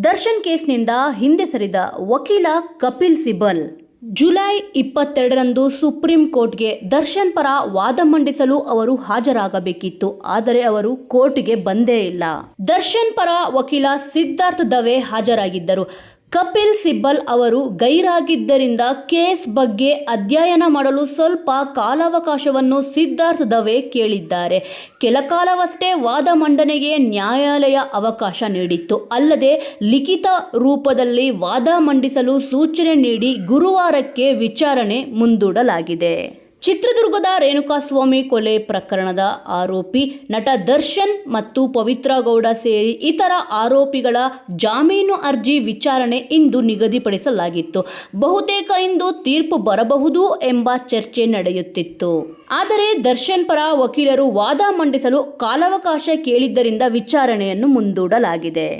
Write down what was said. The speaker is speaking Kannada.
ದರ್ಶನ್ ಕೇಸ್ನಿಂದ ಹಿಂದೆ ಸರಿದ ವಕೀಲ ಕಪಿಲ್ ಸಿಬಲ್ ಜುಲೈ 22ರಂದು ಸುಪ್ರೀಂ ಕೋರ್ಟ್ಗೆ ದರ್ಶನ್ ಪರ ವಾದ ಮಂಡಿಸಲು ಅವರು ಹಾಜರಾಗಬೇಕಿತ್ತು. ಆದರೆ ಅವರು ಕೋರ್ಟ್ಗೆ ಬಂದೇ ಇಲ್ಲ. ದರ್ಶನ್ ಪರ ವಕೀಲ ಸಿದ್ಧಾರ್ಥ್ ದವೆ ಹಾಜರಾಗಿದ್ದರು. ಕಪಿಲ್ ಸಿಬಲ್ ಅವರು ಗೈರಾಗಿದ್ದರಿಂದ ಕೇಸ್ ಬಗ್ಗೆ ಅಧ್ಯಯನ ಮಾಡಲು ಸ್ವಲ್ಪ ಕಾಲಾವಕಾಶವನ್ನು ಸಿದ್ಧಾರ್ಥ್ ದವೆ ಕೇಳಿದ್ದಾರೆ. ಕೆಲ ಕಾಲವಷ್ಟೇ ವಾದ ಮಂಡನೆಗೆ ನ್ಯಾಯಾಲಯ ಅವಕಾಶ ನೀಡಿತ್ತು. ಅಲ್ಲದೆ ಲಿಖಿತ ರೂಪದಲ್ಲಿ ವಾದ ಮಂಡಿಸಲು ಸೂಚನೆ ನೀಡಿ ಗುರುವಾರಕ್ಕೆ ವಿಚಾರಣೆ ಮುಂದೂಡಲಾಗಿದೆ. ಚಿತ್ರದುರ್ಗದ ರೇಣುಕಾಸ್ವಾಮಿ ಕೊಲೆ ಪ್ರಕರಣದ ಆರೋಪಿ ನಟ ದರ್ಶನ್ ಮತ್ತು ಪವಿತ್ರ ಗೌಡ ಸೇರಿ ಇತರ ಆರೋಪಿಗಳ ಜಾಮೀನು ಅರ್ಜಿ ವಿಚಾರಣೆ ಇಂದು ನಿಗದಿಪಡಿಸಲಾಗಿತ್ತು. ಬಹುತೇಕ ಇಂದು ತೀರ್ಪು ಬರಬಹುದು ಎಂಬ ಚರ್ಚೆ ನಡೆಯುತ್ತಿತ್ತು. ಆದರೆ ದರ್ಶನ್ ಪರ ವಕೀಲರು ವಾದ ಮಂಡಿಸಲು ಕಾಲಾವಕಾಶ ಕೇಳಿದ್ದರಿಂದ ವಿಚಾರಣೆಯನ್ನು ಮುಂದೂಡಲಾಗಿದೆ.